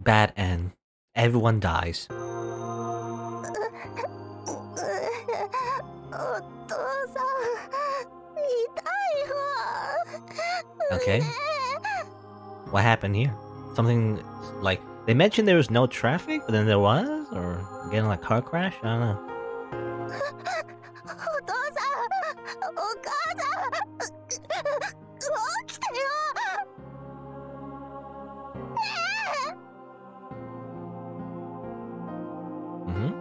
Bad end. Everyone dies. Okay. What happened here? Something like they mentioned there was no traffic, but then there was, or getting like a car crash. I don't know.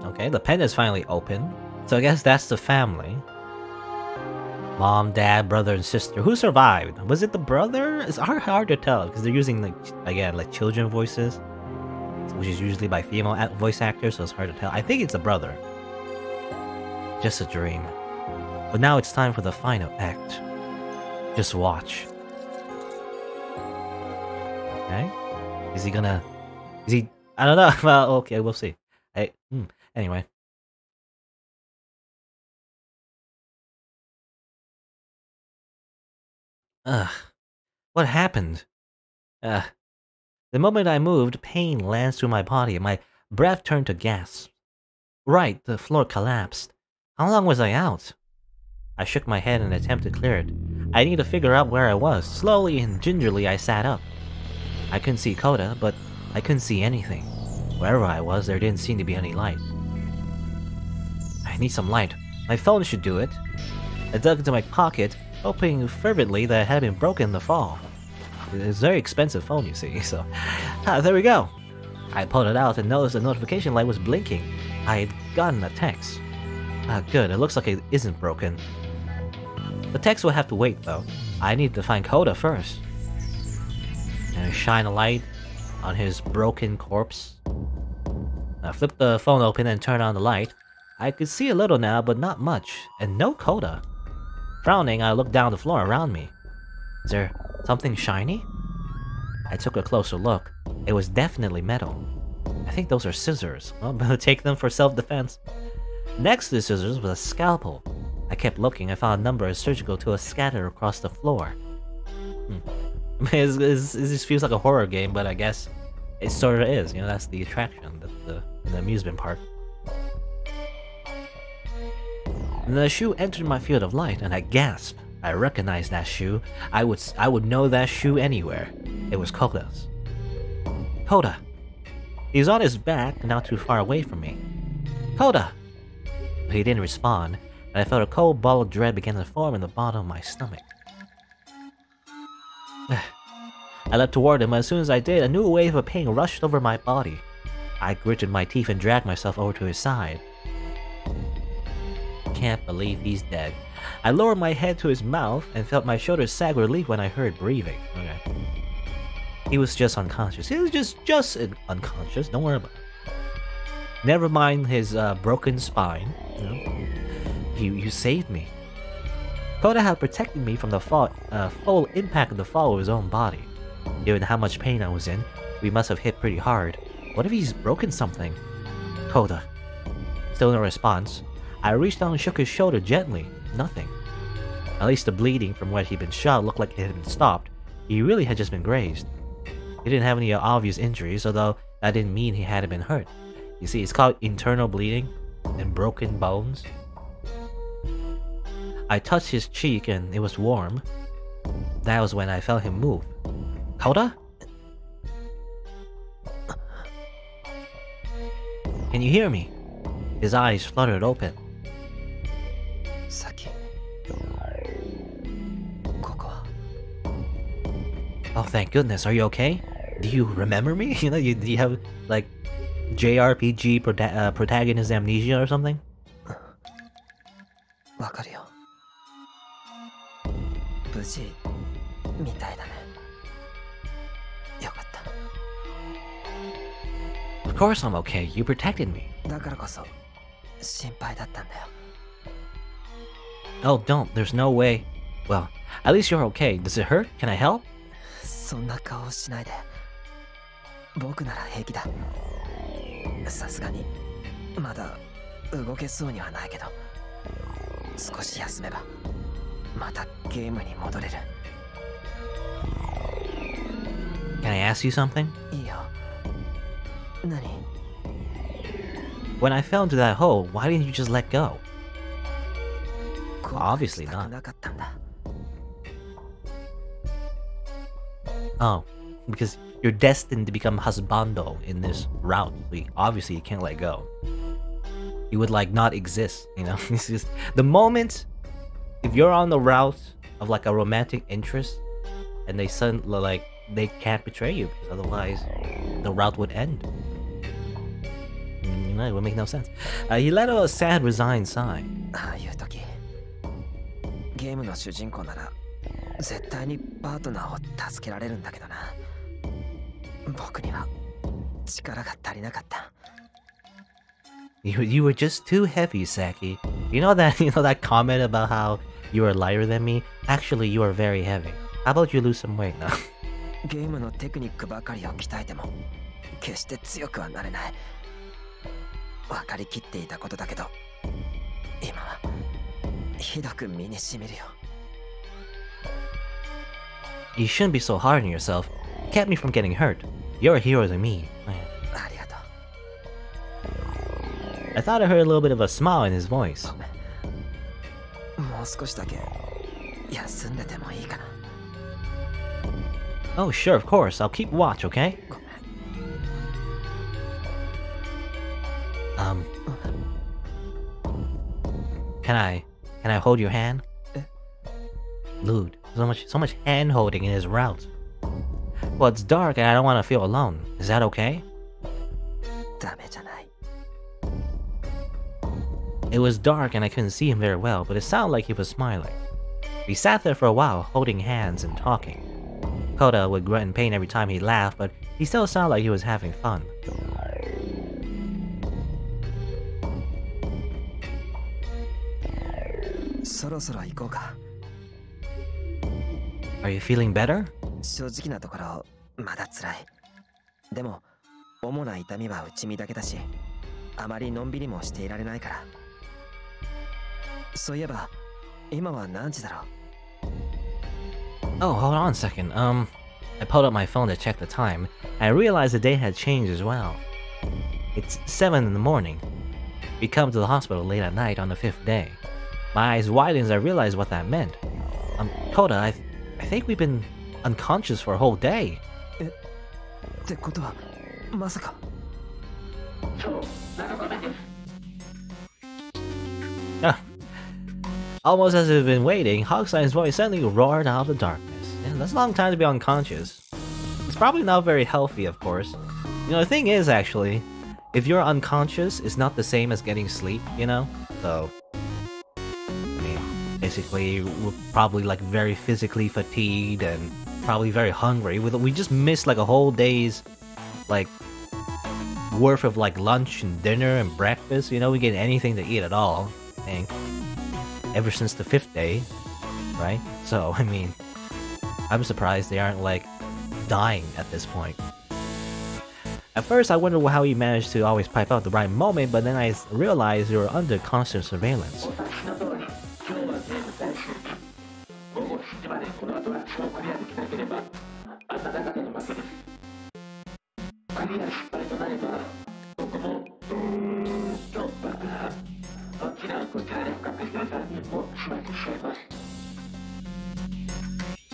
Okay, the pen is finally open, so I guess that's the family. Mom, dad, brother, and sister. Who survived? Was it the brother? It's hard to tell because they're using like children voices, which is usually by female voice actors, so it's hard to tell. I think it's the brother. Just a dream. But now it's time for the final act. Just watch. Okay. Is he gonna? Is he? I don't know. Well, okay, we'll see. Anyway. Ugh. What happened? Ugh. The moment I moved, pain lands through my body and my breath turned to gasps. Right, the floor collapsed. How long was I out? I shook my head in an attempt to clear it. I need to figure out where I was. Slowly and gingerly I sat up. I couldn't see Koda, but I couldn't see anything. Wherever I was, there didn't seem to be any light. I need some light. My phone should do it. I dug into my pocket, hoping fervently that it had been broken in the fall. It's a very expensive phone, you see, so... there we go! I pulled it out and noticed the notification light was blinking. I had gotten a text. Good, it looks like it isn't broken. The text will have to wait, though. I need to find Koda first. And I shine a light on his broken corpse. I flipped the phone open and turned on the light. I could see a little now, but not much, and no Koda. Frowning, I looked down the floor around me. Is there something shiny? I took a closer look. It was definitely metal. I think those are scissors. Well, better take them for self-defense. Next to the scissors was a scalpel. I kept looking. I found a number of surgical tools scattered across the floor. It just feels like a horror game, but I guess it sort of is. You know, that's the attraction, the amusement part. And the shoe entered my field of light, and I gasped. I recognized that shoe. I would know that shoe anywhere. It was Koda's. Koda! He was on his back, not too far away from me. Koda! But he didn't respond, and I felt a cold ball of dread begin to form in the bottom of my stomach. I leapt toward him, and as soon as I did, a new wave of pain rushed over my body. I gritted my teeth and dragged myself over to his side. Can't believe he's dead. I lowered my head to his mouth and felt my shoulders sag with relief when I heard breathing. Okay. He was just unconscious. He was just unconscious. Don't worry about it. Never mind his broken spine. You know? You saved me. Koda had protected me from the full impact of the fall of his own body. Given how much pain I was in, we must have hit pretty hard. What if he's broken something? Koda. Still no response. I reached down and shook his shoulder gently. Nothing. At least the bleeding from where he'd been shot looked like it had been stopped. He really had just been grazed. He didn't have any obvious injuries, although that didn't mean he hadn't been hurt. You see, it's called internal bleeding and broken bones. I touched his cheek and it was warm. That was when I felt him move. Koda? Can you hear me? His eyes fluttered open. Saki. Oh, thank goodness. Are you okay? Do you remember me? Do you have, like, JRPG protagonist amnesia or something? わかるよ。無事みたいだね。よかった。Of course I'm okay. You protected me. だからこそ心配だったんだよ。Oh, don't. There's no way. Well, at least you're okay. Does it hurt? Can I help? そんな顔しないで。僕なら平気だ。さすがにまだ動けそうにはないけど、少し休めばまたゲームに戻れる。Can I ask you something? いいよ。何? When I fell into that hole, why didn't you just let go? Obviously not. Oh, because you're destined to become husbando in this route. Obviously, you can't let go. You would like not exist, you know? It's just the moment if you're on the route of like a romantic interest and they suddenly like they can't betray you because otherwise the route would end. You know, it would make no sense. He let out a sad, resigned sigh. ああいう時ゲームの主人公なら絶対にパートナーを助けられるんだけどな。僕には力が足りなかった。You were just too heavy, Saki. You know that comment about how you are lighter than me? Actually, you are very heavy. How about you lose some weight now? ゲームのテクニックばかりを鍛えても決して強くはなれない。分かりきっていたことだけど、今はひどく身に染みるよ。You shouldn't be so hard on yourself. You kept me from getting hurt. You're a hero to me. ありがとう。I thought I heard a little bit of a smile in his voice. もう少しだけ休んでてもいいかな。Oh, sure, of course. I'll keep watch, okay? Can I hold your hand? Lewd, so much hand holding in his route. Well, it's dark and I don't want to feel alone. Is that okay? ダメじゃない。It was dark and I couldn't see him very well, but it sounded like he was smiling. We sat there for a while, holding hands and talking. Koda would grunt in pain every time he laughed, but he still sounded like he was having fun. Are you feeling better? 正直なところまだ辛い。でも主な痛みは内身だけだし、あまりのんびりもしていられないから。そういえば今は何時だろう? Oh, hold on a second. I pulled up my phone to check the time. I realized the day had changed as well. It's 7 in the morning. We come to the hospital late at night on the 5th day. My eyes widened as I realized what that meant. Koda, I think we've been unconscious for a whole day. ってことはまさか。Almost as if we've been waiting, Hogstein's voice suddenly roared out of the darkness. Yeah, that's a long time to be unconscious. It's probably not very healthy, of course. You know, the thing is, actually, if you're unconscious, it's not the same as getting sleep, you know? So, I mean, basically, we're probably, like, very physically fatigued and probably very hungry. We just missed, like, a whole day's, like, worth of, like, lunch and dinner and breakfast. You know, we get anything to eat at all, I think. Ever since the 5th day, right? So, I mean, I'm surprised they aren't, like, dying at this point. At first, I wondered how he managed to always pipe out at the right moment, but then I realized they were under constant surveillance.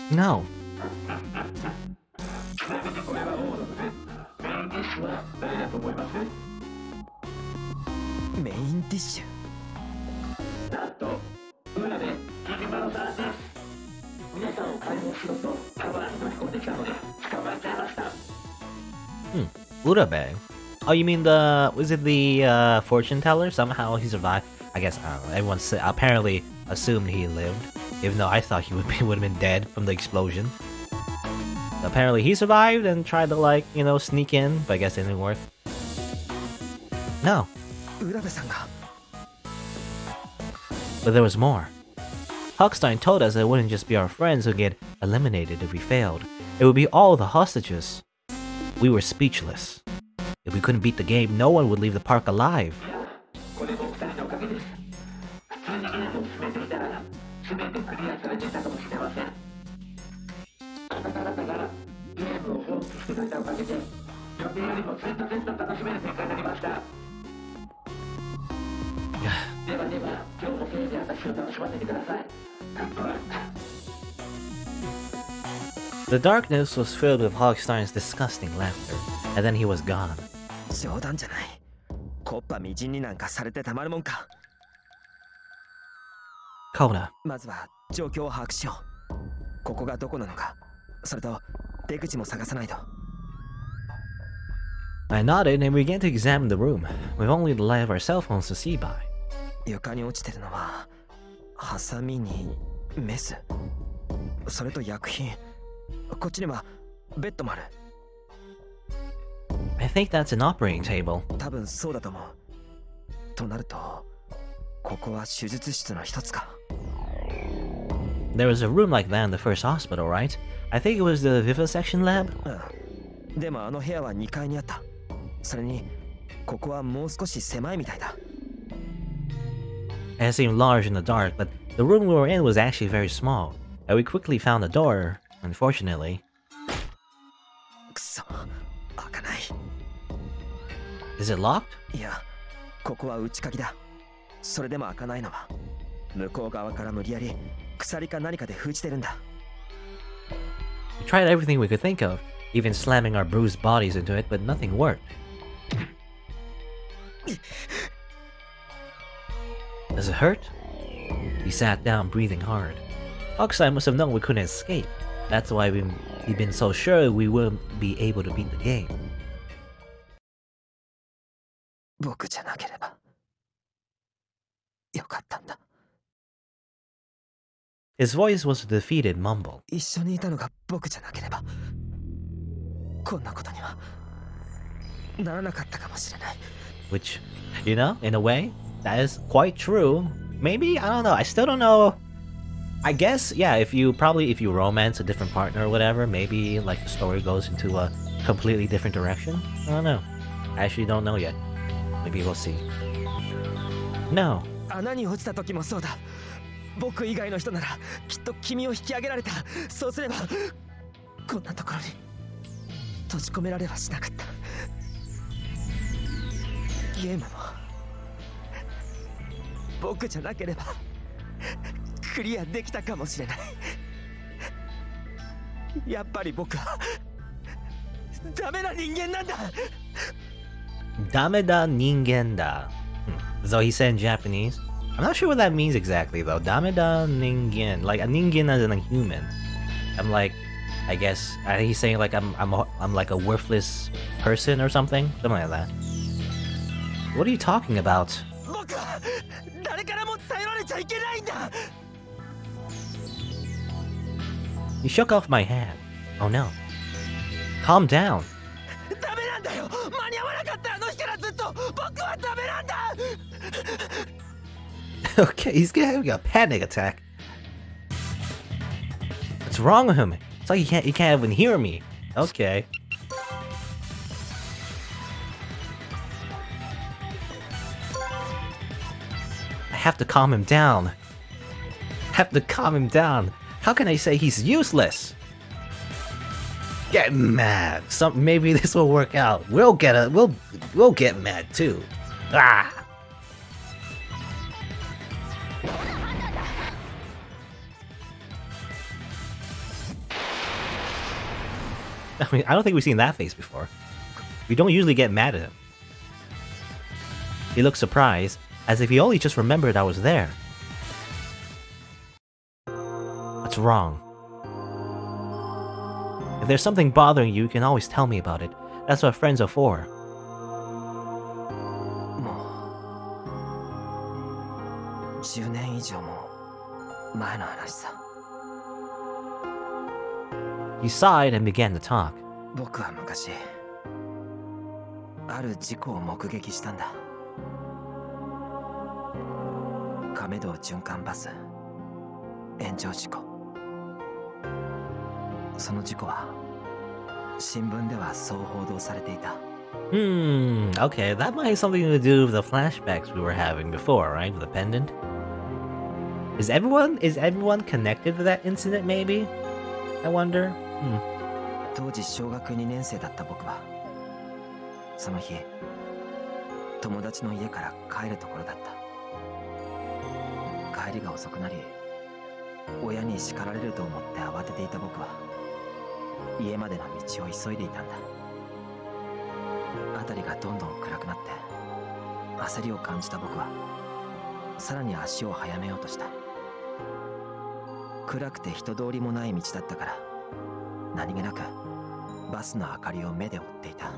No. Main dish. Urabe. Oh, you mean was it the fortune teller? Somehow he survived. I guess, I don't know, everyone apparently assumed he lived, even though I thought he would have been dead from the explosion. Apparently he survived and tried to, like, you know, sneak in, but I guess it didn't work. No. But there was more. Hogstein told us that it wouldn't just be our friends who get eliminated if we failed. It would be all the hostages. We were speechless. If we couldn't beat the game, no one would leave the park alive. The darkness was filled with Hogstein's disgusting laughter, and then he was gone. 冗談じゃない。コッパみじんになんかされてたまるもんか。Kona. まずは状況を把握しよう。ここがどこなのか、それと出口も探さないと。I nodded and we began to examine the room, with only the light of our cell phones to see by. 床に落ちてるのはハサミにメス、それと薬品。こっちにはベッドもある。I think that's an operating table. 多分そうだと思う。となると、ここは手術室の一つか。There was a room like that in the first hospital, right? I think it was the vivisection lab? うん。でもあの部屋は2階にあった。それに、ここはもう少し狭いみたいだ。It seemed large in the dark, but the room we were in was actually very small, and we quickly found a door, unfortunately. くそ、開かない。Is it locked? いや、ここは内鍵だ。それでも開かないのは、向こう側から無理やり鎖か何かで封じてるんだ。We tried everything we could think of, even slamming our bruised bodies into it, but nothing worked. Does it hurt? He sat down, breathing hard. Hogstein must have known we couldn't escape. That's why he'd been so sure we wouldn't be able to beat the game. 僕じゃなければよかったんだ。His voice was a defeated mumble. 一緒にいたのが僕じゃなければこんなことにはならなかったかもしれない。 Which, you know, in a way, that is quite true. Maybe? I don't know. I still don't know. I guess, yeah, if you romance a different partner or whatever, maybe like the story goes into a completely different direction. I don't know. I actually don't know yet. Maybe we'll see. No. 穴に落ちた時もそうだ。僕以外の人ならきっと君を引き上げられた。そうすればこんなところに閉じ込められはしなかった。ゲームも僕じゃなければクリアできたかもしれない。やっぱり僕はダメな人間なんだ。Dameda Ningenda. So he said in Japanese. I'm not sure what that means exactly though. Dameda Ningen. Like a ningen as in a human. I'm like, I guess he's saying like I'm like a worthless person or something. Something like that. What are you talking about? 僕は誰からも頼られちゃいけないんだ。 He shook off my hand. Oh no. Calm down. ダメなんだよ。間に合わなかった。あの日からずっと僕はダメなんだ。Okay, he's having a panic attack. What's wrong with him? It's like he can't even hear me. Okay. I have to calm him down. How can I say he's useless? Get mad. Maybe this will work out. We'll get mad too. Ah. I mean, I don't think we've seen that face before. We don't usually get mad at him. He looked surprised, as if he only just remembered I was there. What's wrong? If there's something bothering you, you can always tell me about it. That's what friends are for. もう10年以上も前の話さ。 He sighed and began to talk. 僕は昔ある事故を目撃したんだ。亀戸循環バス炎上事故。その事故は新聞ではそう報道されていた。Okay, that might have something to do with the flashbacks we were having before, right? With the pendant? Is everyone connected to that incident, maybe? I wonder? 当時小学2年生だった僕はその日友達の家から帰るところだった。帰りが遅くなり親に叱られると思って慌てていた僕は家までの道を急いでいたんだ。辺りがどんどん暗くなって焦りを感じた僕はさらに足を速めようとした。暗くて人通りもない道だったから何気なくバスの明かりを目で追っていた。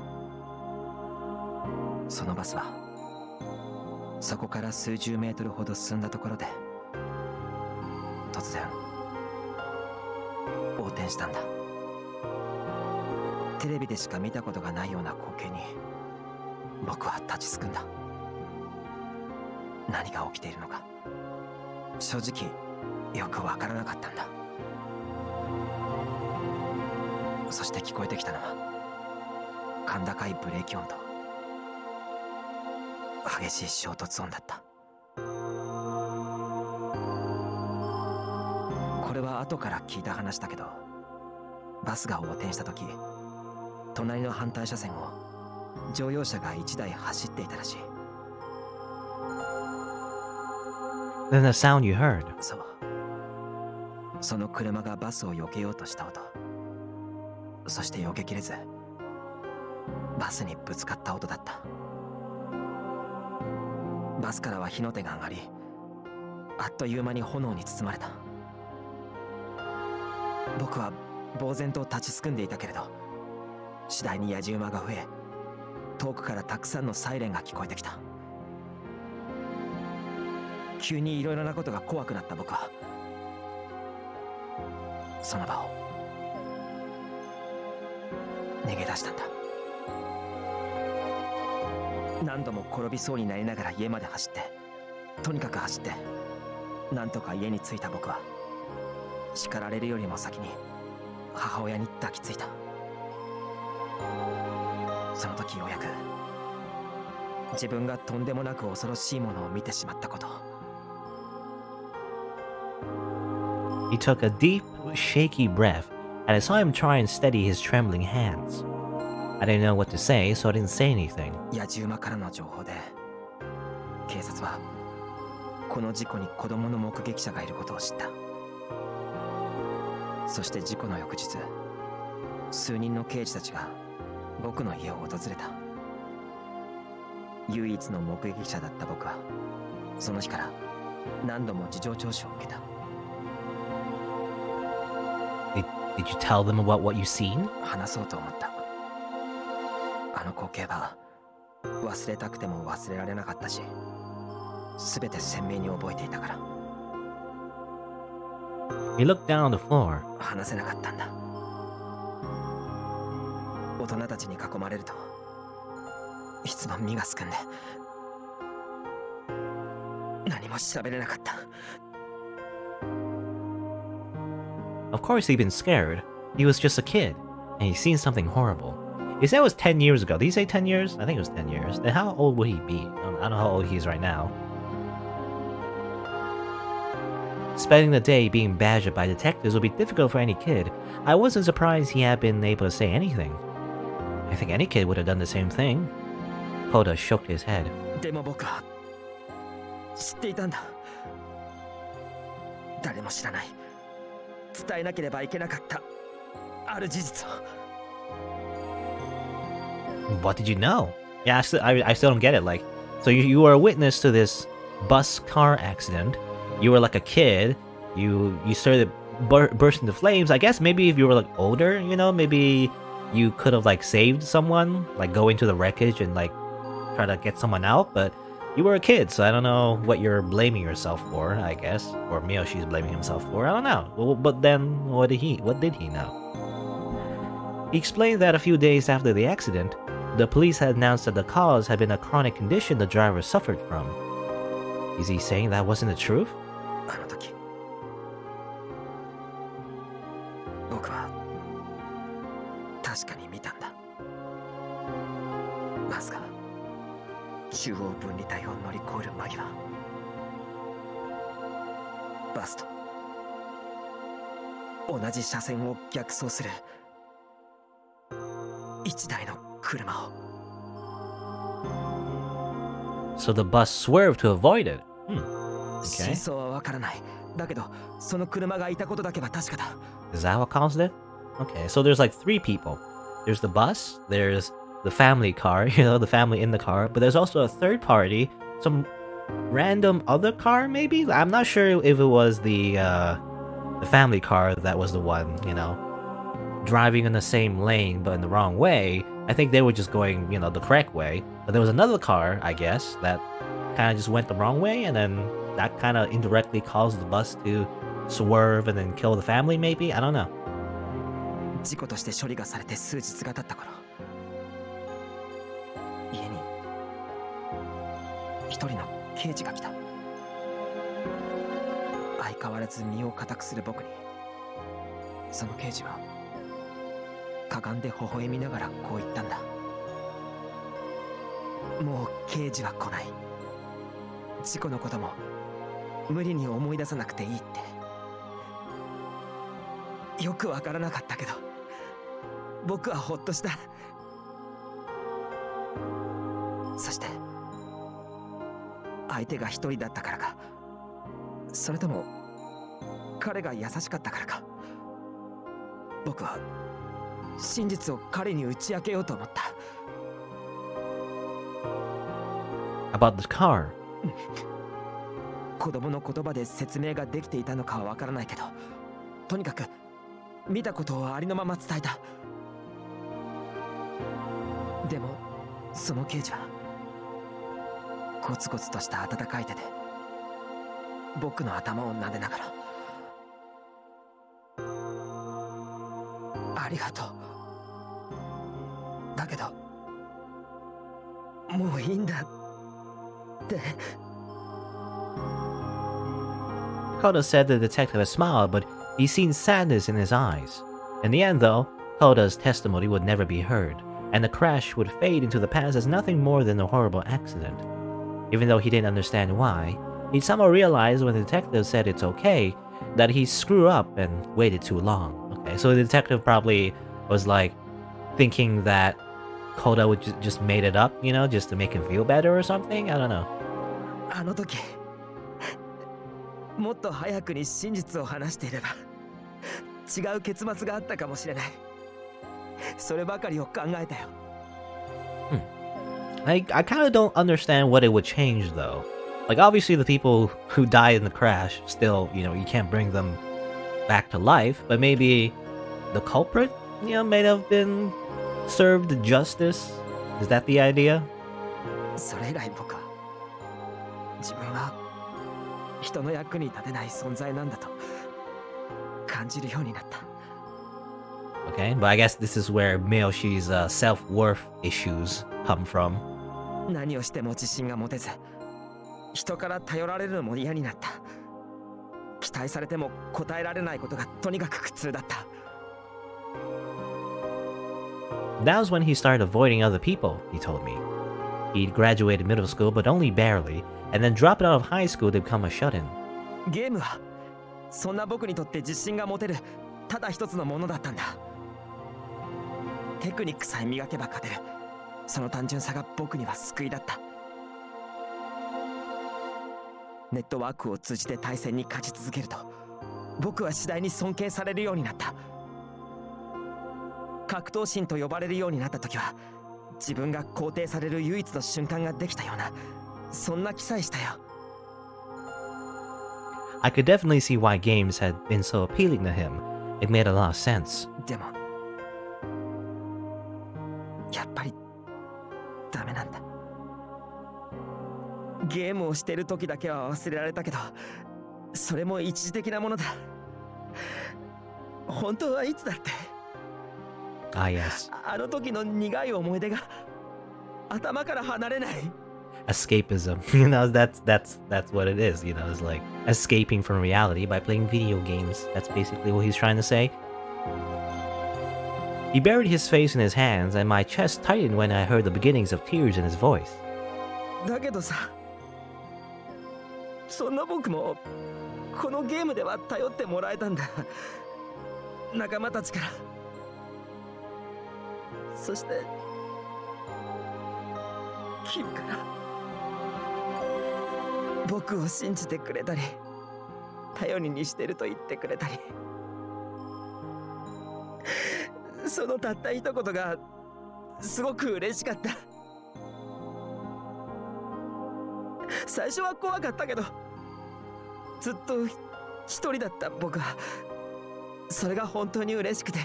そのバスはそこから数十メートルほど進んだところで突然横転したんだ。テレビでしか見たことがないような光景に僕は立ちすくんだ。何が起きているのか正直よくわからなかったんだ。そして聞こえてきたのは甲高いブレーキ音と激しい衝突音だった。これは後から聞いた話だけど、バスが横転した時隣の反対車線を乗用車が1台走っていたらしい。 Then the sound you heard. そう、その車がバスを避けようとした音、そして避けきれずバスにぶつかった音だった。バスからは火の手が上がりあっという間に炎に包まれた。僕は呆然と立ちすくんでいたけれど次第に野じ馬が増え遠くからたくさんのサイレンが聞こえてきた。急にいろいろなことが怖くなった僕はその場を逃げ出したんだ。何度も転びそうになりながら家まで走って、とにかく走ってなんとか家に着いた僕は叱られるよりも先に母親に抱きついた。その時ようやく自分がとんでもなく恐ろしいものを見てしまったこと。 He took a deep, shaky breath, and I saw him try and steady his trembling hands. I didn't know what to say, so I didn't say anything. 野じ馬からの情報で警察はこの事故に子供の目撃者がいることを知った。そして事故の翌日数人の刑事たちが僕の家を訪れた。唯一の目撃者だった僕はその日から何度も事情聴取を受けた。 Did you tell them about what you seen? 話そうと思った。あの光景は忘れたくても忘れられなかったし全て鮮明に覚えていたから。 He looked down on the floor. 話せなかったんだ。大人たちに囲まれるといつも身がすくんで何も喋れなかった。 Of course he'd been scared. He was just a kid, and he'd seen something horrible. You said it was 10 years ago. Did you say 10 years? I think it was 10 years. Then how old would he be? I don't know how old he is right now. Spending the day being badgered by detectives would be difficult for any kid. I wasn't surprised he had been able to say anything. I think any kid would have done the same thing. Koda shook his head. でも僕は知っていたんだ。誰も知らない伝えなければいけなかったある事実を。 What did you know? Yeah, I still don't get it. Like, so you were a witness to this bus car accident. You were like a kid. You started burst into flames. I guess maybe if you were like older, you know, maybe you could have like saved someone, like go into the wreckage and like try to get someone out. But you were a kid, so I don't know what you're blaming yourself for. I guess, or Miyoshi's blaming himself for. I don't know. Well, but then what did he know? He explained that a few days after the accident, the police had announced that the cause had been a chronic condition the driver suffered from. Is he saying that wasn't the truth? あの時僕は確かに見たんだ。バスが中央分離帯を乗り越える間際バスと同じ車線を逆走する一台の車を So the bus swerved to avoid it. Okay. 真相はわからない。だけど、その車がいたことだけは確かだ。Is that what caused it? Okay, so there's like 3 people. There's the bus, there's the family car, you know, the family in the car, but there's also a third party, some random other car maybe? I'm not sure if it was the family car that was the one, you know, driving in the same lane but in the wrong way. I think they were just going, you know, the correct way. But there was another car, I guess, that kind of just went the wrong way, and then that kind of indirectly caused the bus to swerve and then kill the family maybe? I don't know. 事故として処理がされて数日が経った頃、家に一人の刑事が来た。相変わらず身を固くする僕に、その刑事はかがんで微笑みながらこう言ったんだ。もう刑事は来ない。事故のことも無理に思い出さなくていいって。よくわからなかったけど、僕はほっとした。そして相手が一人だったからか、それとも彼が優しかったからか、僕は真実を彼に打ち明けようと思った。About the car. 子供の言葉で説明ができていたのかはわからないけど、とにかく見たことをありのまま伝えた。でもその刑事はゴツゴツとした温かい手で僕の頭を撫でながら、ありがとう。だけどもういいんだって。Koda said the detective had smiled, but he seen sadness in his eyes. In the end, though, Koda's testimony would never be heard, and the crash would fade into the past as nothing more than a horrible accident. Even though he didn't understand why, he somehow realized when the detective said it's okay, that he screwed up and waited too long. Okay, so the detective probably was like thinking that Koda would just made it up, you know, just to make him feel better or something? I don't know. あの時もっと早くに真実を話していれば違う結末があったかもしれない。そればかりを考えたよ。I kind of don't understand what it would change though. Like obviously the people who died in the crash still, you know, you can't bring them back to life, but maybe the culprit, you know, may have been served justice. Is that the idea? それ以来僕は自分は人の役に立てない存在なんだと感じるようになった。Okay, but I guess this is where Meoshi's self-worth issues come from. 何をしても自信が持てず、人から頼られるのも嫌になった。期待されても答えられないことがとにかく苦痛だった。That was when he started avoiding other people, he told me. He'd graduated middle school, but only barely, and then dropped out of high school to become a shut-in. ゲームはそんな僕にとって自信が持てるただ一つのものだったんだ。テクニックさえ磨けば勝てる。その単純さが僕には救いだった。ネットワークを通じて対戦に勝ち続けると、僕は次第に尊敬されるようになった。格闘神と呼ばれるようになった時は、自分が肯定される唯一の瞬間ができたような、そんな気さえしたよ。I could definitely see why games had been so appealing to him. It made a lot of sense. でも、やっぱりダメなんだ。ゲームをしてる時だけは忘れられたけど、それも一時的なものだ。本当はいつだって。Ah, yes. あの時の苦い思い出が頭から離れない。Escapism. You know, that's what it is, you know, it's like escaping from reality by playing video games. That's basically what he's trying to say. He buried his face in his hands, and my chest tightened when I heard the beginnings of tears in his voice. だけどさ、そんな僕もこのゲームでは頼ってもらえたんだ。仲間たちから。そして君から僕を信じてくれたり頼りにしてると言ってくれたり、そのたった一言がすごく嬉しかった。最初は怖かったけど、ずっと一人だった僕はそれが本当に嬉しくて、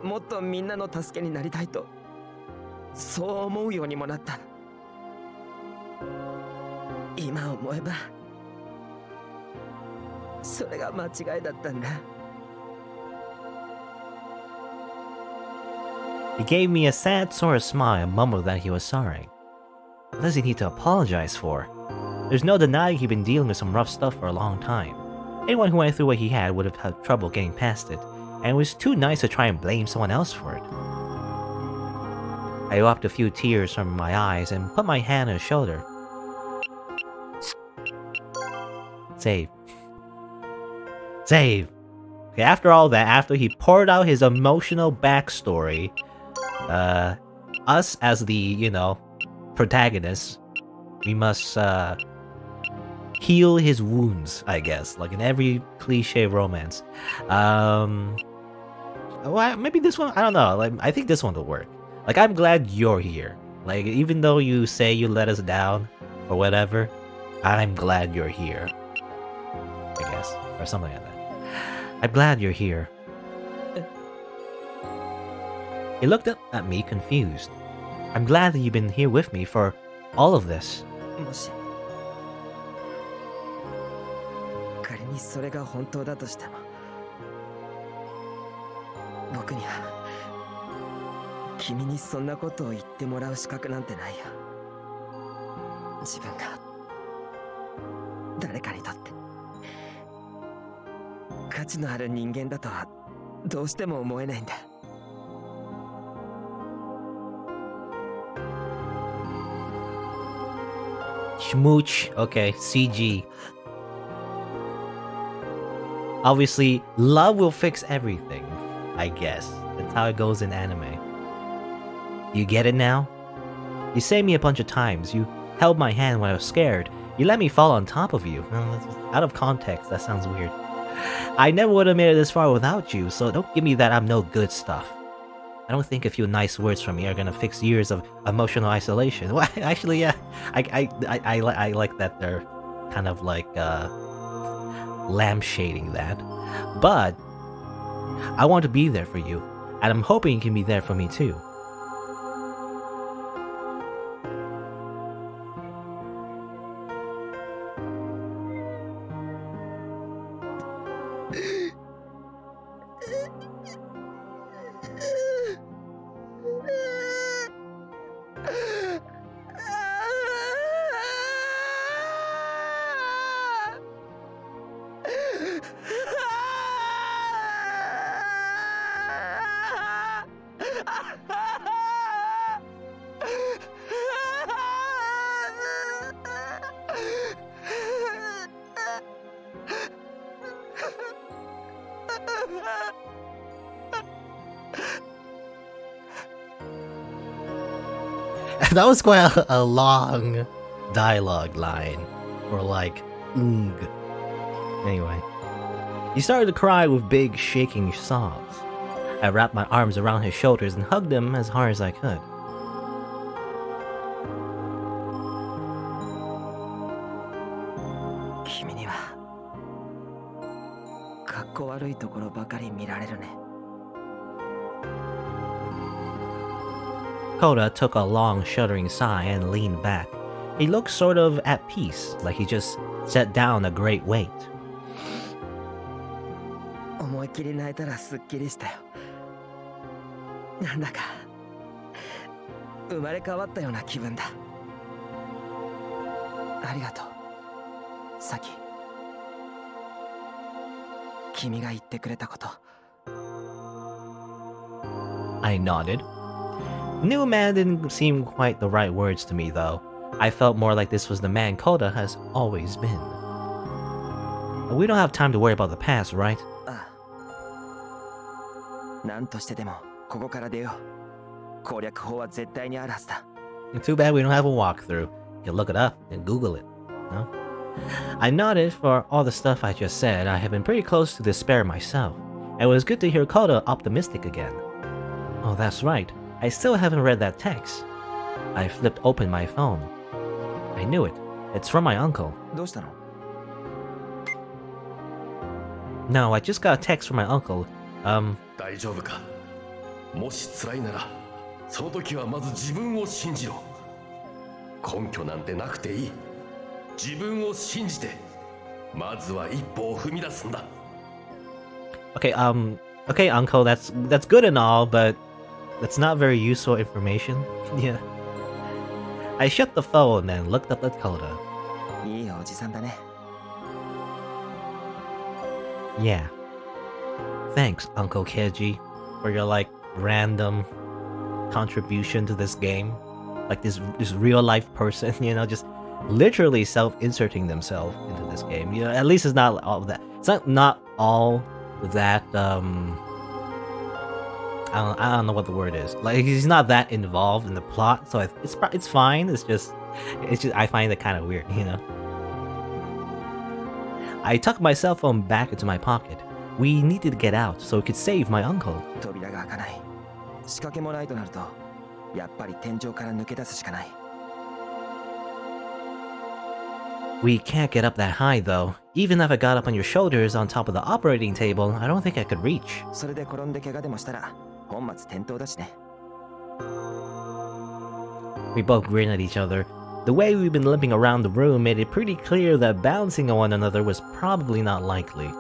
もっとみんなの助けになりたいとそう思うようにもなった。今思えばそれが間違いだったんだ。He gave me a sad sort of smile and mumbled that he was sorry. What does he need to apologize for? There's no denying he'd been dealing with some rough stuff for a long time. Anyone who went through what he had would have had trouble getting past it, and it was too nice to try and blame someone else for it. I wiped a few tears from my eyes and put my hand on his shoulder. Save. Save. Okay, after all that, after he poured out his emotional backstory, us as the, you know, protagonists, we must, heal his wounds, I guess, like in every cliche romance. Well, maybe this one, I don't know, like, I think this one will work. Like, I'm glad you're here. Like, even though you say you let us down, or whatever, I'm glad you're here. I guess, or something like that. I'm glad you're here. He looked up at me, confused. I'm glad that you've been here with me for all of this. もし仮にそれが本当だとしても、僕には君にそんなことを言ってもらう資格なんてないよ。自分が誰かにとって価値のある人間だとはどうしても思えないんだ。Schmooch, okay, CG. Obviously, love will fix everything, I guess. That's how it goes in anime. You get it now? You saved me a bunch of times. You held my hand when I was scared. You let me fall on top of you. Out of context, that sounds weird. I never would have made it this far without you, so don't give me that I'm no good stuff. I don't think a few nice words from me are gonna fix years of emotional isolation. Well, actually, yeah, I like that they're kind of like lampshading that. But I want to be there for you, and I'm hoping you can be there for me too. That was quite a long dialogue line. Or like, Anyway. He started to cry with big, shaking sobs. I wrapped my arms around his shoulders and hugged him as hard as I could. Koda took a long, shuddering sigh and leaned back. He looked sort of at peace, like he just set down a great weight. Saki. I nodded. New man didn't seem quite the right words to me, though. I felt more like this was the man Koda has always been. But we don't have time to worry about the past, right? Too bad we don't have a walkthrough. You can look it up and Google it. No? I nodded. For all the stuff I just said, I have been pretty close to despair myself. And it was good to hear Koda optimistic again. Oh, that's right. I still haven't read that text. I flipped open my phone. I knew it. It's from my uncle. No, I just got a text from my uncle. 大丈夫か。もし辛いなら、その時はまず自分を信じろ。根拠なんてなくていい。自分を信じて、まずは一歩を踏み出すんだ。Okay, okay, uncle, that's good and all, but that's not very useful information. Yeah. I shut the phone and looked up at Koda. Yeah. Thanks, Uncle Keiji, for your like random contribution to this game. Like this real life person, you know, just literally self-inserting themselves into this game. You know, at least it's not all that. It's not all that I don't know what the word is. Like he's not that involved in the plot, so it's fine. It's just I find it kind of weird, you know. I tucked my cell phone back into my pocket. We needed to get out so we could save my uncle. We can't get up that high though. Even if I got up on your shoulders on top of the operating table, I don't think I could reach. We both grinned at each other. The way we've been limping around the room made it pretty clear that bouncing on one another was probably not likely.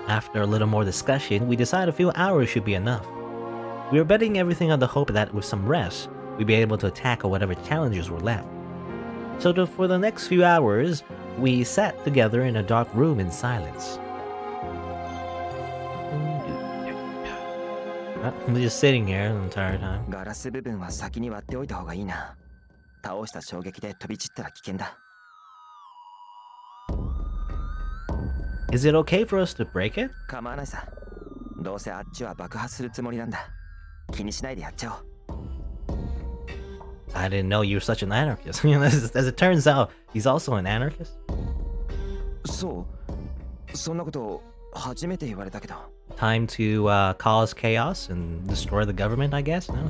After a little more discussion, we decided a few hours should be enough. We were betting everything on the hope that with some rest, we'd be able to tackle whatever challenges were left. So for the next few hours, we sat together in a dark room in silence. I'm just sitting here the entire time. Is it okay for us to break it? I didn't know you were such an anarchist. As it turns out, he's also an anarchist. Time to cause chaos and destroy the government, I guess? No,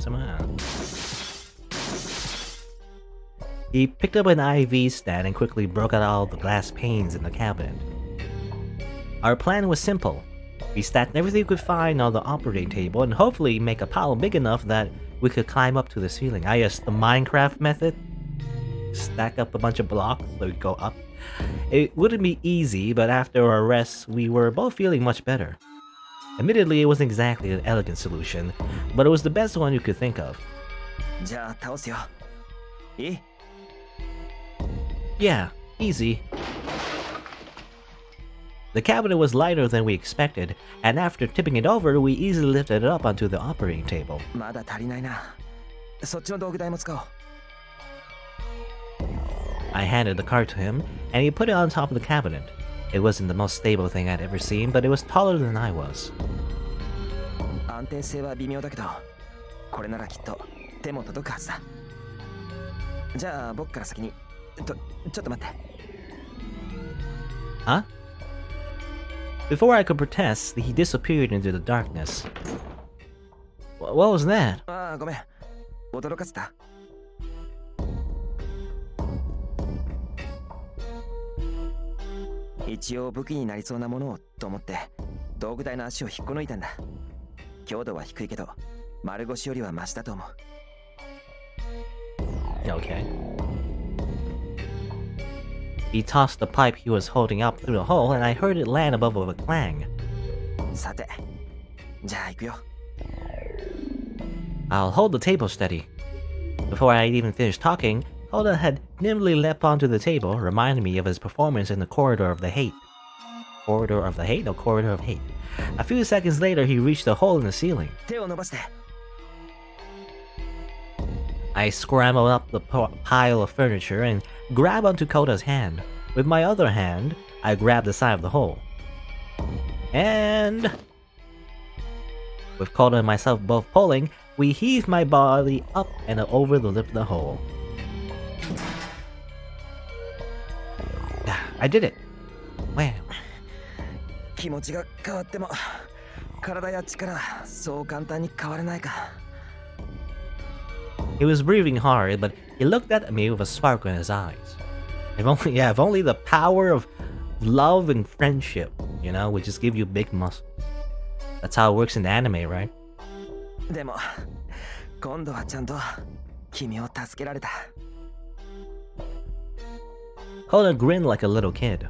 He picked up an IV stand and quickly broke out all the glass panes in the cabinet. Our plan was simple. We stacked everything we could find on the operating table and hopefully make a pile big enough that we could climb up to the ceiling. I guess the Minecraft method? Stack up a bunch of blocks so we go up. It wouldn't be easy, but after our rest, we were both feeling much better. Admittedly, it wasn't exactly an elegant solution, but it was the best one you could think of. Yeah, easy. The cabinet was lighter than we expected, and after tipping it over, we easily lifted it up onto the operating table. I handed the card to him, and he put it on top of the cabinet. It wasn't the most stable thing I'd ever seen, but it was taller than I was. Huh? Before I could protest, he disappeared into the darkness. What was that? Okay. He tossed the pipe he was holding up through the hole, and I heard it land above with a clang. I'll hold the table steady. Before I even finished talking, Koda had nimbly leapt onto the table, reminding me of his performance in the Corridor of the Hate. Corridor of the Hate? No, Corridor of Hate. A few seconds later, he reached a hole in the ceiling. I scrambled up the pile of furniture and grabbed onto Koda's hand. With my other hand, I grabbed the side of the hole. And with Koda and myself both pulling, we heaved my body up and over the lip of the hole. I did it! Wow. 気持ちが変わっても体や力そう簡単に変われないか He was breathing hard, but he looked at me with a sparkle in his eyes. If only the power of love and friendship, you know, would just give you big muscles. That's how it works in anime, right? でも今度はちゃんと君を助けられた Koda grinned like a little kid.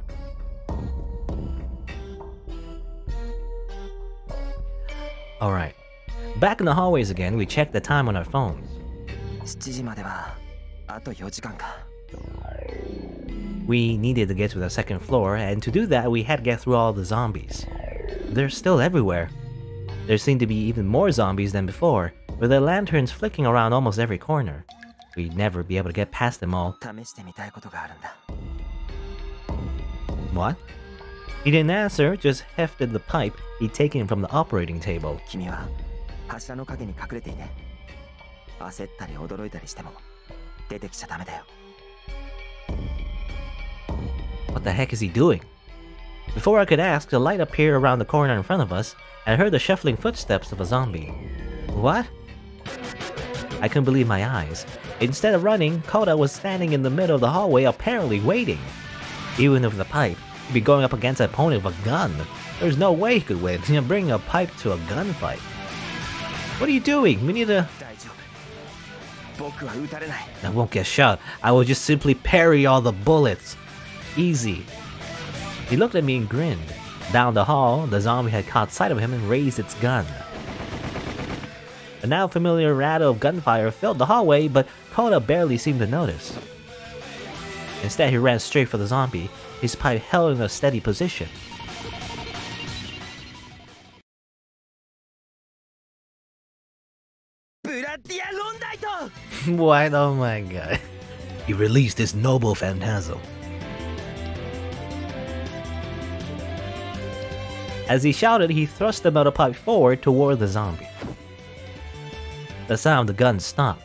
Alright. Back in the hallways again, we checked the time on our phones. 7時まではあと4時間か We needed to get to the second floor, and to do that, we had to get through all the zombies. They're still everywhere. There seemed to be even more zombies than before, with their lanterns flicking around almost every corner. We'd never be able to get past them all. 試してみたいことがあるんだ What? He didn't answer, just hefted the pipe he'd taken from the operating table. 君は柱の陰に隠れていて焦ったり驚いたりしても出てきちゃダメだよ What the heck is he doing? Before I could ask, the light appeared around the corner in front of us, and I heard the shuffling footsteps of a zombie. What? I couldn't believe my eyes. Instead of running, Koda was standing in the middle of the hallway, apparently waiting. Even with the pipe, he'd be going up against an opponent with a gun. There's no way he could win. You're bringing a pipe to a gunfight. What are you doing? We need to... 大丈夫僕は撃たれない I won't get shot. I will just simply parry all the bullets. Easy. He looked at me and grinned. Down the hall, the zombie had caught sight of him and raised its gun. The now familiar rattle of gunfire filled the hallway, but Koda barely seemed to notice. Instead, he ran straight for the zombie, his pipe held in a steady position. What? Oh my god. He released his noble phantasm. As he shouted, he thrust the metal pipe forward toward the zombie. The sound of the gun stopped.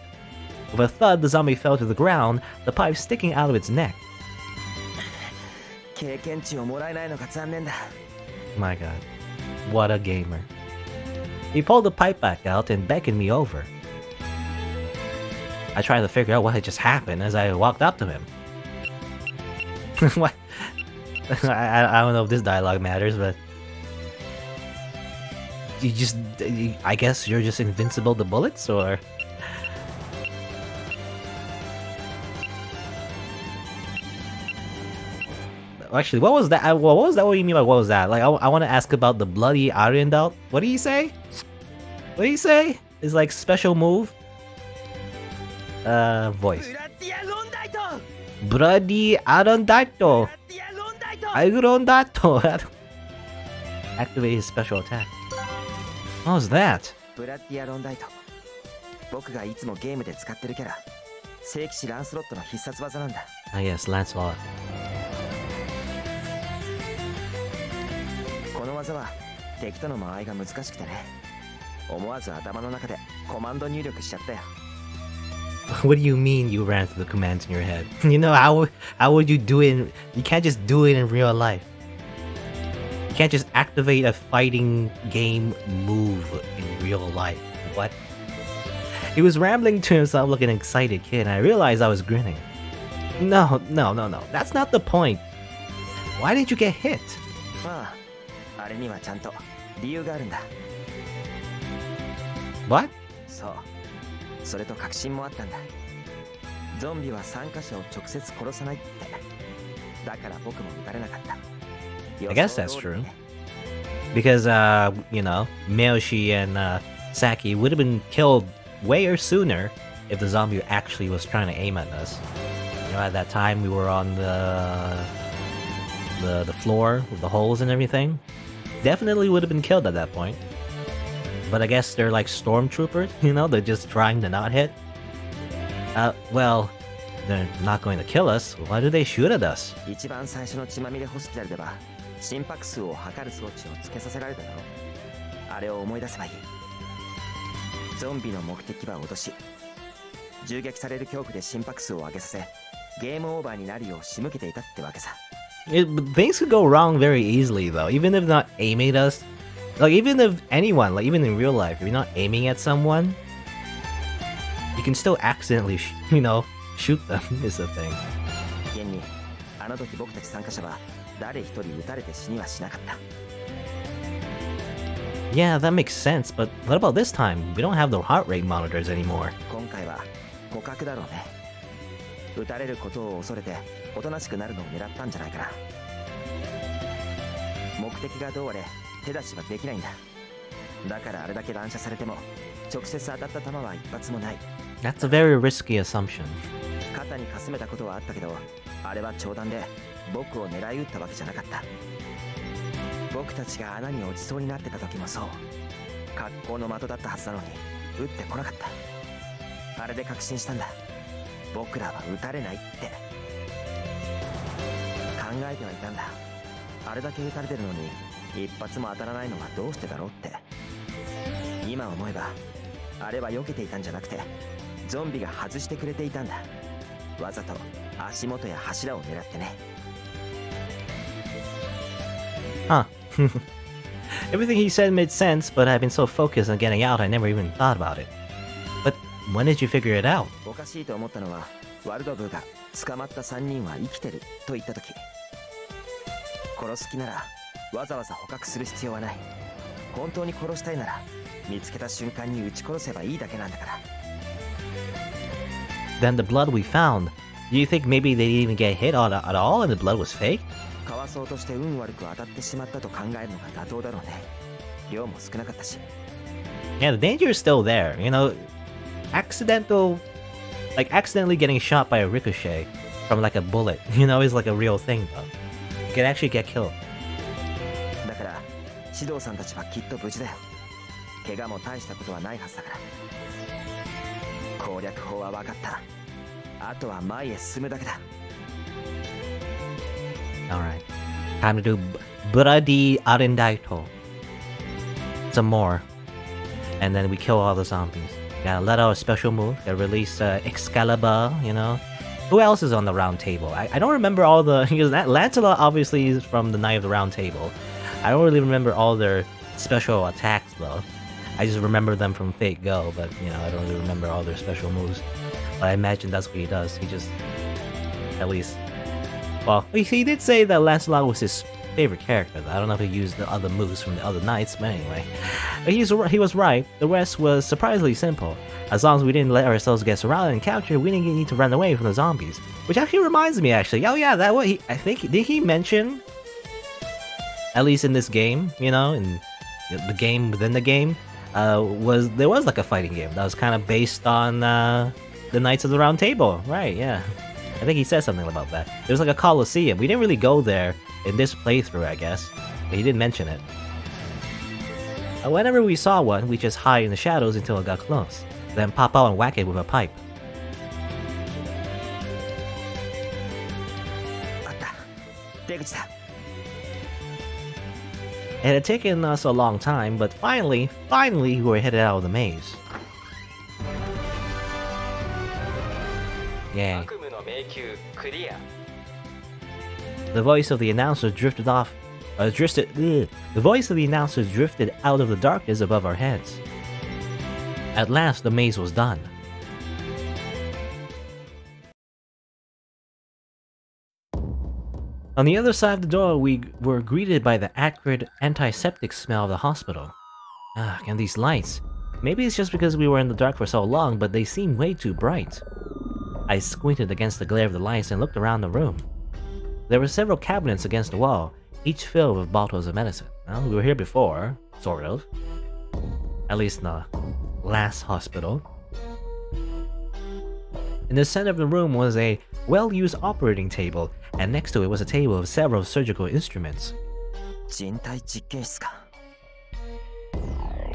With a thud, the zombie fell to the ground, the pipe sticking out of its neck. 経験値をもらえないのが残念だ My god. What a gamer. He pulled the pipe back out and beckoned me over. I tried to figure out what had just happened as I walked up to him. What? I don't know if this dialogue matters, but... I guess you're just invincible to bullets, or... Actually, what was that? What was that? What do you mean by what was that? Like, I want to ask about the bloody Arondight. What did he say? What did he say? His like special move? Voice. Bloody Arondight. Arondight. Activate his special attack. What was that? ブラッディアロンダイト僕がいつもゲームで使ってるキャラ聖騎士ランスロットの必殺技なんだ Ah yes, Lancelot. この技は敵との間合いが難しくてね思わず頭の中でコマンド入力しちゃったよ What do you mean you ran through the commands in your head? You know, how would you do it? You can't just do it in real life. You can't just activate a fighting game move in real life. What? He was rambling to himself like an excited kid, and I realized I was grinning. No. That's not the point. Why didn't you get hit? まああれにはちゃんと理由があるんだ What? そうそれと確信もあったんだゾンビは参加者を直接殺さないってだから僕も撃たれなかった I guess that's true. Because, you know, Meoshi and Saki would have been killed way sooner if the zombie actually was trying to aim at us. You know, at that time we were on the floor with the holes and everything. Definitely would have been killed at that point. But I guess they're like stormtroopers, you know, they're just trying to not hit. Well, they're not going to kill us. Why do they shoot at us? 一番最初の血まみれホスピタルでは心拍数を測る装置をつけさせられただろう。あれを思い出せばいい。ゾンビの目的は脅し、銃撃される恐怖で心拍数を上げさせ、ゲームオーバーになるよう仕向けていたってわけさ。Things could go wrong very easily though, even if not aiming at us. Like even if anyone, like even in real life, if you're not aiming at someone, you can still accidentally, shoot them is the thing. 現に、あの時僕たち参加者は誰一人撃たれて死にはしなかった。Yeah, that makes sense, but what about this time? We don't have the heart rate monitors anymore. 今回は互角だろうね。撃たれることを恐れておとなしくなるのを狙ったんじゃないかな。目的がどうあれ手出しはできないんだ。だからあれだけ乱射されても直接当たった弾は一発もない。 That's a very risky assumption. 肩にかすめたことはあったけど、あれは長弾で僕を狙い撃ったわけじゃなかった。僕たちが穴に落ちそうになってた時もそう。格好の的だったはずなのに撃ってこなかった。あれで確信したんだ。僕らは撃たれないって。考えてはいたんだ。あれだけ撃たれてるのに一発も当たらないのはどうしてだろうって。今思えばあれは避けていたんじゃなくてゾンビが外してくれていたんだ。わざと足元や柱を狙ってね。Huh. Everything he said made sense, but I've been so focused on getting out I never even thought about it. But when did you figure it out? おかしいと思ったのはワルドブーが捕まった3人は生きてると言った時、殺す気ならわざわざ捕獲する必要はない。本当に殺したいなら見つけた瞬間に撃ち殺せばいいだけなんだから。 Then the blood we found, do you think maybe they didn't even get hit at all and the blood was fake? かわそうとして運悪く当たってしまったと考えるのが妥当だろうね。量も少なかったし。 Yeah, the danger is still there, accidentally getting shot by a ricochet from like a bullet, is like a real thing though. You can actually get killed. だから指導さんたちはきっと無事だよ。怪我も大したことはないはずだから。攻略法は分かった。あとは前へ進むだけだ。 Alright, time to do Bloody Arondight. Some more. And then we kill all the zombies. Gotta let out a special move, gotta release Excalibur, Who else is on the round table? I don't remember all the... Because Lancelot obviously is from the Knight of the Round Table. I don't really remember all their special attacks though. I just remember them from Fate Go, but I don't really remember all their special moves. But I imagine that's what he does. He just... At least... Well, he did say that Lancelot was his favorite character. I don't know if he used the other moves from the other knights, but anyway. But he was right. The rest was surprisingly simple. As long as we didn't let ourselves get surrounded and captured, we didn't need to run away from the zombies. Which actually reminds me, oh yeah, that what I think, did he mention, at least in this game, in the game within the game, there was like a fighting game that was kind of based on the Knights of the Round Table, right? Yeah, I think he said something about that. There's like a Colosseum. We didn't really go there in this playthrough, I guess, but he did mention it. Whenever we saw one, we just hide in the shadows until it got close, then pop out and whack it with a pipe. あった。出口だ。 It had taken us a long time, but finally, we were headed out of the maze. Yay. The voice of the announcer drifted out of the darkness above our heads. At last, the maze was done. On the other side of the door, we were greeted by the acrid, antiseptic smell of the hospital. And these lights. Maybe it's just because we were in the dark for so long, but they seem way too bright. I squinted against the glare of the lights and looked around the room. There were several cabinets against the wall, each filled with bottles of medicine. Well, we were here before, sort of. At least in the last hospital. In the center of the room was a well-used operating table, and next to it was a table of several surgical instruments. 人体実験室か。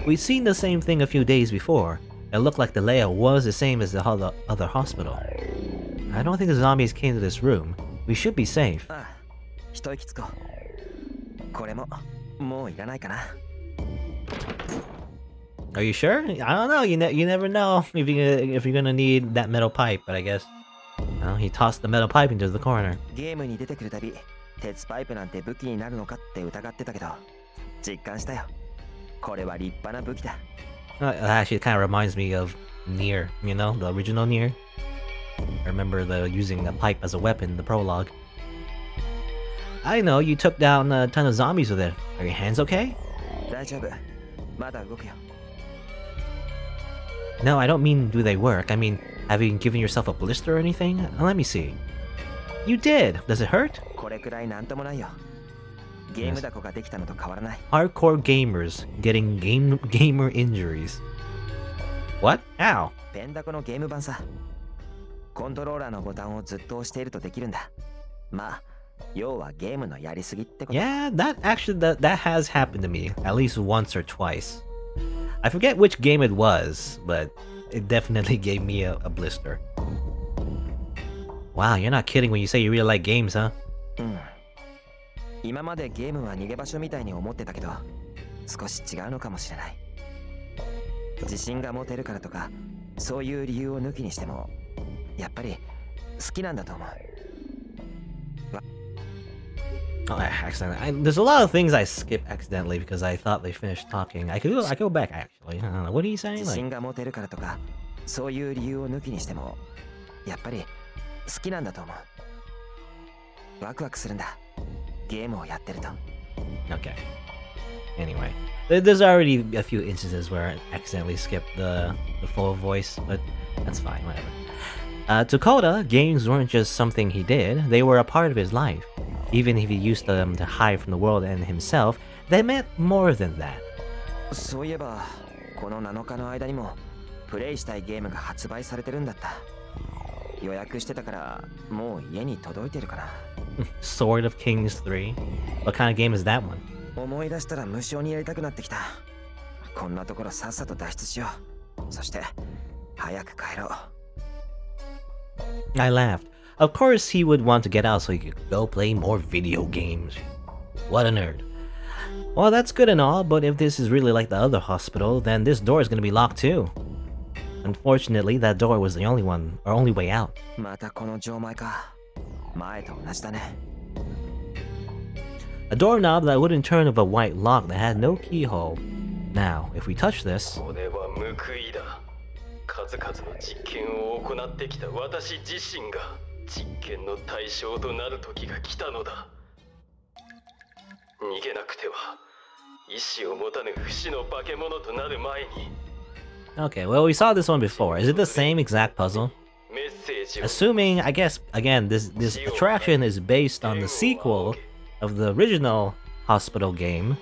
We'd seen the same thing a few days before, It looked like the layout was the same as the other hospital. I don't think the zombies came to this room. We should be safe. 一息つこう。これももういらないかな。Are you sure? I don't know. You never know if you're gonna need that metal pipe. But I guess, well, he tossed the metal pipe into the corner. ゲームに出てくるたび、鉄パイプなんて武器になるのかって疑ってたけど、実感したよ。これは立派な武器だ。Actually, it kind of reminds me of Nier. You know, the original Nier. I remember using a pipe as a weapon in the prologue. I know you took down a ton of zombies with it. Are your hands okay? 大丈夫。まだ動くよ。No, I don't mean do they work. I mean, have you given yourself a blister or anything? Let me see. You did. Does it hurt? これくらいなんともないよ。ゲームだこができたのと変わらない。Hardcore gamers getting gamer injuries. What? How? ペンダコのゲーム版さ。コントローラーのボタンをずっと押しているとできるんだ。まあ、要はゲームのやりすぎってこと。Yeah, that has happened to me at least once or twice. I forget which game it was, but it definitely gave me a blister. Wow, you're not kidding when you say you really like games, huh? 今までゲームは逃げ場所みたいに思ってたけど、少し違うのかもしれない。自信が持てるからとか、そういう理由を抜きにしても、やっぱり好きなんだと思う。Oh, accidentally. There's a lot of things I skip accidentally because I thought they finished talking. I could go back actually. I don't know. What are you saying? 自信が持てるからとか、そういう理由を抜きにしても、やっぱり好きなんだと思う。ワクワクするんだ。ゲームをやってると。Okay. Anyway, there's already a few instances where I accidentally skipped the full voice, but that's fine. Whatever. To Koda, games weren't just something he did; they were a part of his life. Even if he used them to hide from the world and himself, they meant more than that. そういえば、この7日の間にもプレイしたいゲームが発売されてるんだった。予約してたからもう家に届いてるかな。Sword of Kings 3? What kind of game is that one? 思い出したら無性にやりたくなってきた。こんなところさっさと脱出しよう。そして早く帰ろう。I laughed. Of course he would want to get out so he could go play more video games. What a nerd. Well, that's good and all, but if this is really like the other hospital, then this door is going to be locked too. Unfortunately, that door was the only way out. またこの錠前か。前と同じだね。A doorknob that wouldn't turn of a white lock that had no keyhole. Now, if we touch this... これは報いだ。数々の実験を行ってきた私自身が実験の対象となる時が来たのだ。逃げなくては意志を持たぬ不死の化け物となる前に。Okay, well, we saw this one before. Is it the same exact puzzle? Assuming, I guess, again, this attraction is based on the sequel of the original hospital game.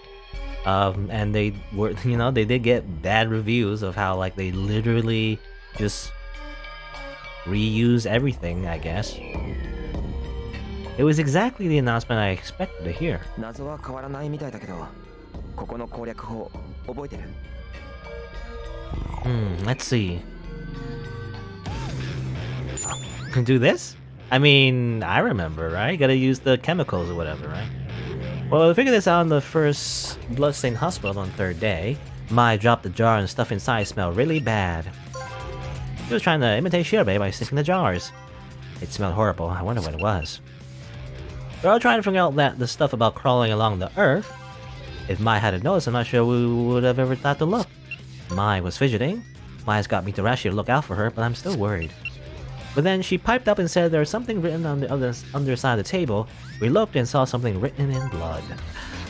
And they were, they did get bad reviews of how, like, they literally just reuse everything, I guess. It was exactly the announcement I expected to hear. 謎は変わらないみたいだけど、ここの攻略法覚えてる？ Let's see. Do this? I mean, I remember, right? Gotta use the chemicals or whatever, right? Well, I figured this out in the first bloodstained hospital on the third day. Mai dropped the jar and stuff inside smelled really bad. He was trying to imitate Shirobei by sniffing the jars. It smelled horrible. I wonder what it was. We're all trying to figure out the stuff about crawling along the earth. If Mai hadn't noticed, I'm not sure we would have ever thought to look. Mai was fidgeting. Mai's got Mitarashi to look out for her, but I'm still worried. But then she piped up and said there was something written on the underside of the table. We looked and saw something written in blood.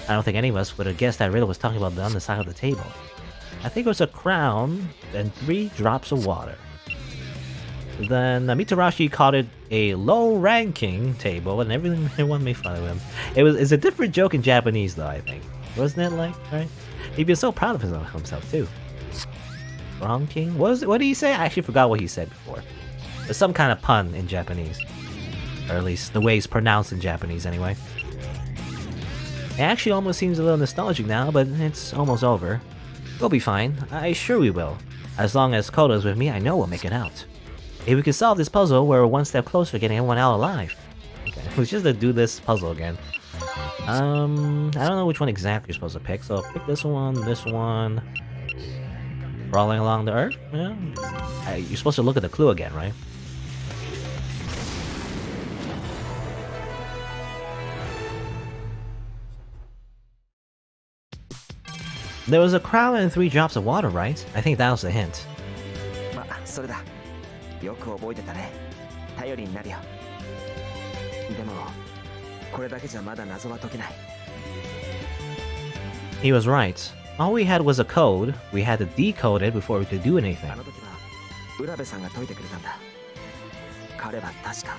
I don't think any of us would have guessed that Riddle was talking about the underside of the table. I think it was a crown and 3 drops of water. Then Mitarashi called it a low-ranking table, and everyone made fun of him. It's a different joke in Japanese, though, I think. Wasn't it, like, right? He'd be so proud of himself, too. Ranking? What did he say? I actually forgot what he said before. There's some kind of pun in Japanese. Or at least the way it's pronounced in Japanese, anyway. It actually almost seems a little nostalgic now, but it's almost over. We'll be fine. I sure we will. As long as Koda's with me, I know we'll make it out. If we can solve this puzzle, we're one step closer to getting everyone out alive. Okay, let's just do this puzzle again. I don't know which one exactly you're supposed to pick, so pick this one. Crawling along the earth? Yeah. You're supposed to look at the clue again, right? There was a crown and 3 drops of water, right? I think that was the hint. ま、それだ。よく覚えてたね。頼りになるよ。でも、これだけじゃまだ謎は解けない。He was right. All we had was a code. We had to decode it before we could do anything. あの時は浦部さんが解いてくれたんだ。彼は確か。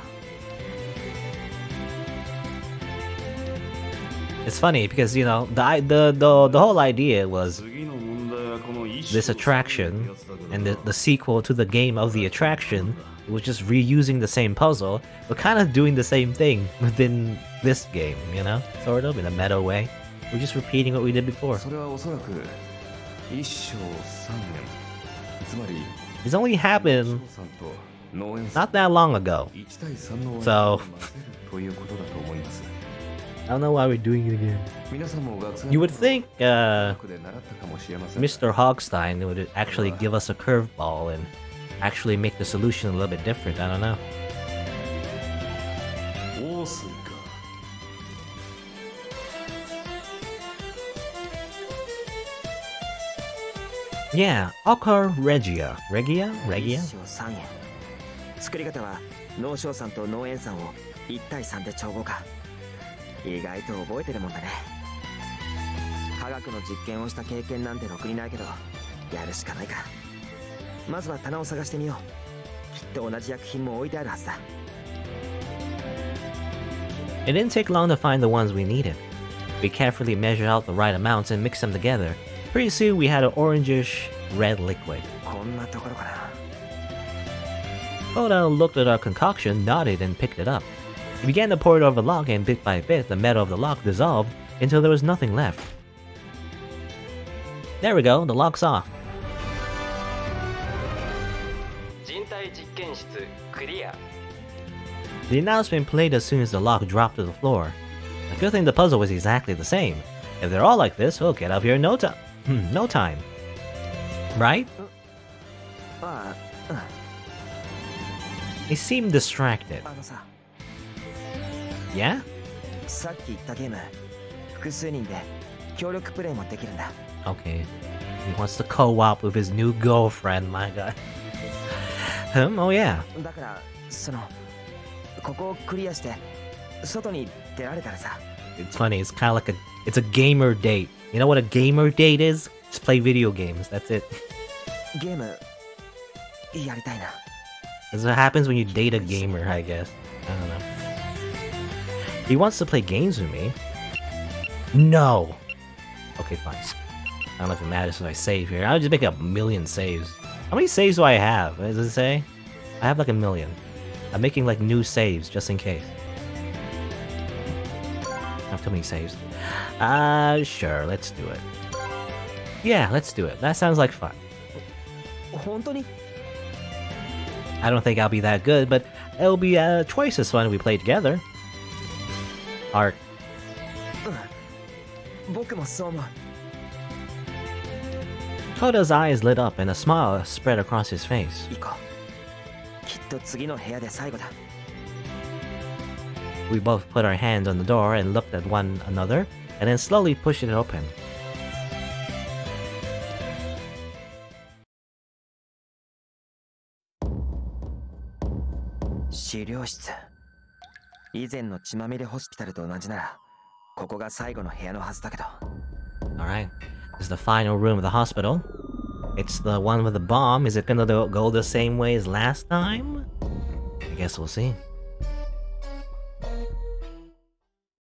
It's funny because, you know, the whole idea was this attraction, and the sequel to the game of the attraction was just reusing the same puzzle, but kind of doing the same thing within this game, you know? Sort of, in a meta way. We're just repeating what we did before. It's only happened not that long ago. So I don't know why we're doing it again. You would think Mr. Hogstein would actually give us a curveball and actually make the solution a little bit different. I don't know. Yeah, Ochre Regia. Regia? 作り方は脳硝酸と脳塩酸を1対3で調合か。意外と覚えてるもんだね。科学の実験をした経験なんてろくにないけど、やるしかないか。まずは棚を探してみよう。きっと同じ薬品も置いてあるはずだ。It didn't take long to find the ones we needed. We carefully measured out the right amounts and mixed them together. Pretty soon we had an orangish red liquid. こんなところかな。Koda looked at our concoction, nodded, and picked it up. He began to pour it over the lock, and bit by bit, the metal of the lock dissolved until there was nothing left. There we go, the lock's off. The announcement played as soon as the lock dropped to the floor. A good thing the puzzle was exactly the same. If they're all like this, we'll get out of here in no time. No time. Right? He seemed distracted. Yeah? さっき言ったゲーム、複数人で協力プレイもできるんだ。Okay. He wants to co-op with his new girlfriend, my god. Oh yeah. だから、ここをクリアして、外に出られたらさ。It's funny, it's kind of like it's a gamer date. You know what a gamer date is? Just play video games, that's it. ゲーム、やりたいな。That's what happens when you date a gamer, I guess. I don't know. He wants to play games with me. No! Okay, fine. I don't know if it matters if I save here. I'll just make a million saves. How many saves do I have? What does it say? I have like a million. I'm making like new saves just in case. I have too many saves. Sure, let's do it. Yeah, let's do it. That sounds like fun. 本当に? I don't think I'll be that good, but it'll be twice as fun if we play together. Art. 僕もそう思う。Koda's eyes lit up and a smile spread across his face. 行こう。きっと次の部屋で最後だ。We both put our hands on the door and looked at one another, and then slowly pushed it open. 資料室。以前の血まみれホスピタルと同じなら、ここが最後の部屋のはずだけど。Alright, this is the final room of the hospital. It's the one with the bomb. Is it gonna go the same way as last time? I guess we'll see.